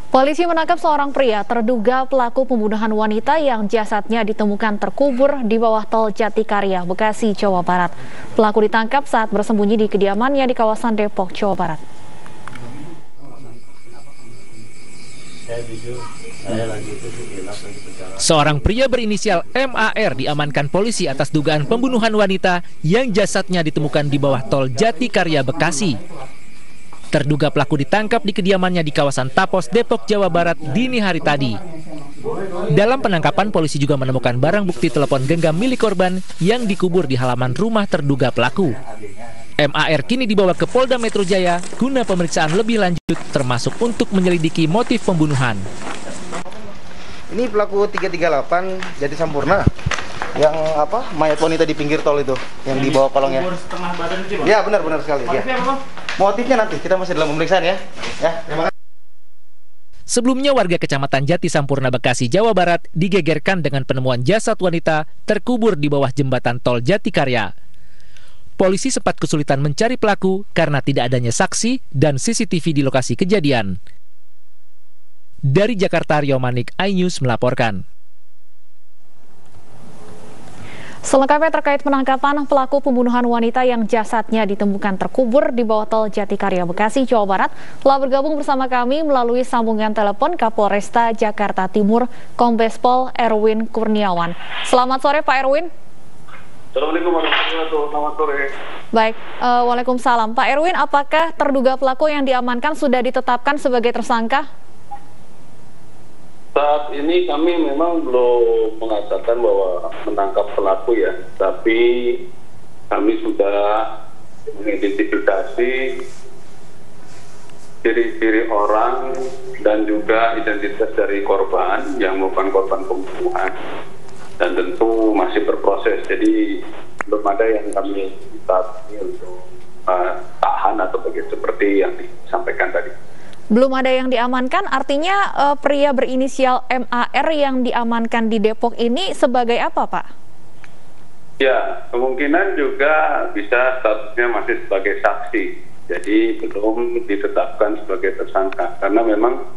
Polisi menangkap seorang pria terduga pelaku pembunuhan wanita yang jasadnya ditemukan terkubur di bawah tol Jatikarya, Bekasi, Jawa Barat. Pelaku ditangkap saat bersembunyi di kediamannya di kawasan Depok, Jawa Barat. Seorang pria berinisial MAR diamankan polisi atas dugaan pembunuhan wanita yang jasadnya ditemukan di bawah tol Jatikarya, Bekasi. Terduga pelaku ditangkap di kediamannya di kawasan Tapos, Depok, Jawa Barat dini hari tadi. Dalam penangkapan, polisi juga menemukan barang bukti telepon genggam milik korban yang dikubur di halaman rumah terduga pelaku. MAR kini dibawa ke Polda Metro Jaya guna pemeriksaan lebih lanjut termasuk untuk menyelidiki motif pembunuhan. Ini pelaku 338 Jati Sampurna yang mayat wanita di pinggir tol itu yang di bawah kolongnya. Setengah badan itu, Bang? Ya, benar sekali. Motifnya Ya. apa, Bang? Motifnya nanti kita masih dalam pemeriksaan ya. Terima kasih. Sebelumnya warga Kecamatan Jati Sampurna, Bekasi, Jawa Barat digegerkan dengan penemuan jasad wanita terkubur di bawah jembatan tol Jatikarya. Polisi sempat kesulitan mencari pelaku karena tidak adanya saksi dan CCTV di lokasi kejadian. Dari Jakarta, Rio Manik, iNews melaporkan. Selengkapnya terkait penangkapan pelaku pembunuhan wanita yang jasadnya ditemukan terkubur di bawah tol Jatikarya, Bekasi, Jawa Barat, telah bergabung bersama kami melalui sambungan telepon Kapolresta Jakarta Timur, Kombes Pol Erwin Kurniawan. Selamat sore, Pak Erwin. Assalamualaikum warahmatullahi wabarakatuh. Selamat sore. Baik, waalaikumsalam. Pak Erwin, apakah terduga pelaku yang diamankan sudah ditetapkan sebagai tersangka? Saat ini kami memang belum mengatakan bahwa menangkap pelaku ya, tapi kami sudah mengidentifikasi ciri-ciri orang dan juga identitas dari korban yang merupakan korban pembunuhan. Dan tentu masih berproses, jadi belum ada yang kami tetapkan untuk tahan atau begitu seperti yang disampaikan tadi. Belum ada yang diamankan, artinya pria berinisial MAR yang diamankan di Depok ini sebagai apa, Pak? Ya, kemungkinan juga bisa statusnya masih sebagai saksi, jadi belum ditetapkan sebagai tersangka, karena memang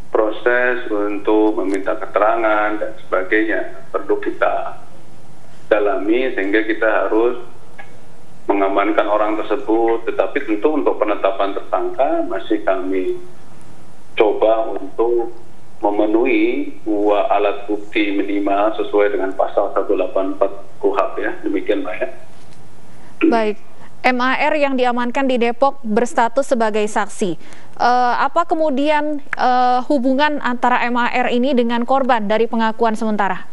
proses untuk meminta keterangan dan sebagainya perlu kita dalami sehingga kita harus mengamankan orang tersebut, tetapi tentu untuk penetapan tersangka masih kami coba untuk memenuhi dua alat bukti minimal sesuai dengan pasal 184 KUHP ya, demikian Mbak ya. Baik, MAR yang diamankan di Depok berstatus sebagai saksi. Apa kemudian hubungan antara MAR ini dengan korban dari pengakuan sementara?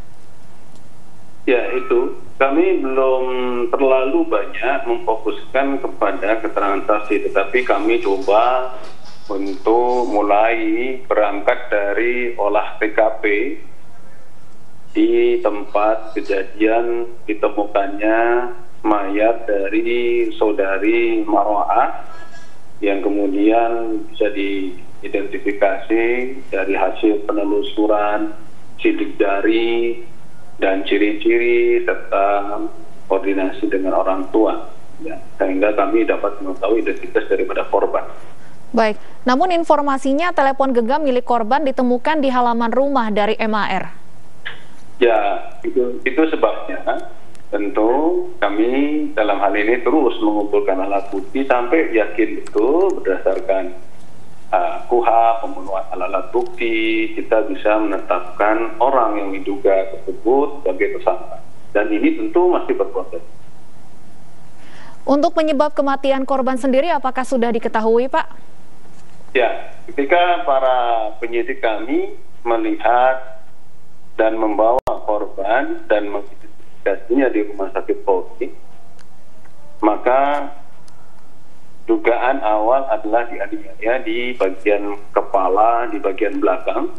Ya, itu kami belum terlalu banyak memfokuskan kepada keterangan saksi, tetapi kami coba untuk mulai berangkat dari olah TKP di tempat kejadian ditemukannya mayat dari saudari Marwaah yang kemudian bisa diidentifikasi dari hasil penelusuran sidik jari dan ciri-ciri serta koordinasi dengan orang tua ya, sehingga kami dapat mengetahui identitas daripada korban. Baik, namun informasinya telepon genggam milik korban ditemukan di halaman rumah dari MAR. Ya, itu sebabnya tentu kami dalam hal ini terus mengumpulkan alat bukti sampai yakin betul berdasarkan KUHP, pembunuhan alat bukti, kita bisa menetapkan orang yang diduga tersebut sebagai tersangka. Dan ini tentu masih berproses. Untuk penyebab kematian korban sendiri, apakah sudah diketahui, Pak? Ya, ketika para penyidik kami melihat dan membawa korban dan mengidentifikasinya di rumah sakit Polri, maka dugaan awal adalah dianiaya di bagian kepala, di bagian belakang,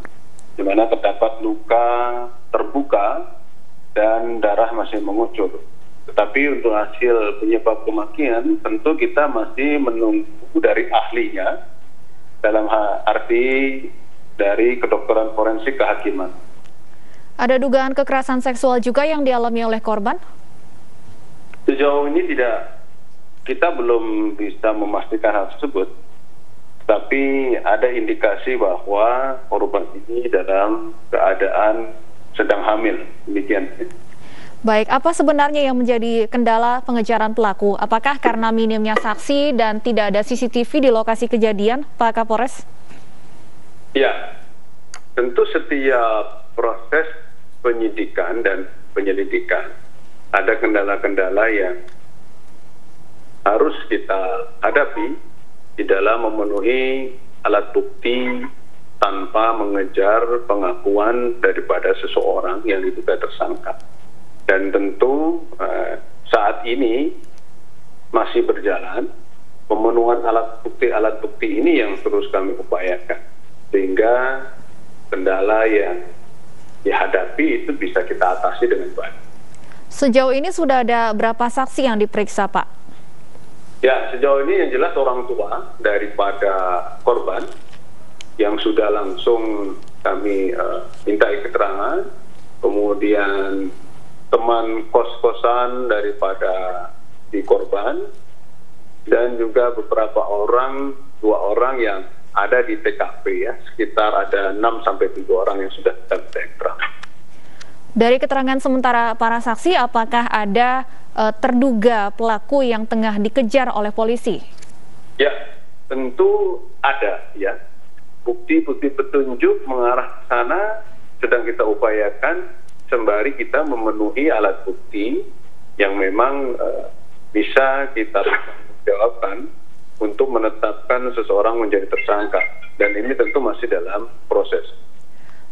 di mana terdapat luka terbuka dan darah masih mengucur. Tetapi untuk hasil penyebab kematian, tentu kita masih menunggu dari ahlinya, dalam arti dari kedokteran forensik kehakiman. Ada dugaan kekerasan seksual juga yang dialami oleh korban? Sejauh ini tidak, kita belum bisa memastikan hal tersebut. tapi ada indikasi bahwa korban ini dalam keadaan sedang hamil. Demikian. Baik, apa sebenarnya yang menjadi kendala pengejaran pelaku? Apakah karena minimnya saksi dan tidak ada CCTV di lokasi kejadian, Pak Kapolres? Ya, tentu setiap proses penyidikan dan penyelidikan ada kendala-kendala yang harus kita hadapi di dalam memenuhi alat bukti tanpa mengejar pengakuan daripada seseorang yang diduga tersangka. Dan tentu saat ini masih berjalan pemenuhan alat bukti ini yang terus kami upayakan, sehingga kendala yang dihadapi itu bisa kita atasi dengan baik. Sejauh ini sudah ada berapa saksi yang diperiksa, Pak? Ya, sejauh ini yang jelas orang tua daripada korban yang sudah langsung kami minta keterangan, kemudian teman kos-kosan daripada si korban, dan juga beberapa orang, 2 orang yang ada di TKP ya, sekitar ada 6-7 orang yang sudah kita minta keterangan. Dari keterangan sementara para saksi, apakah ada terduga pelaku yang tengah dikejar oleh polisi? Ya, tentu ada ya. Bukti-bukti petunjuk mengarah ke sana sedang kita upayakan sembari kita memenuhi alat bukti yang memang bisa kita jawabkan untuk menetapkan seseorang menjadi tersangka. Dan ini tentu masih dalam proses.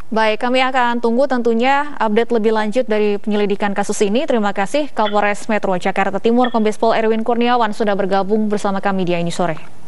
Baik, kami akan tunggu tentunya update lebih lanjut dari penyelidikan kasus ini. Terima kasih Kapolres Metro Jakarta Timur Kombes Pol Erwin Kurniawan sudah bergabung bersama kami di ini sore.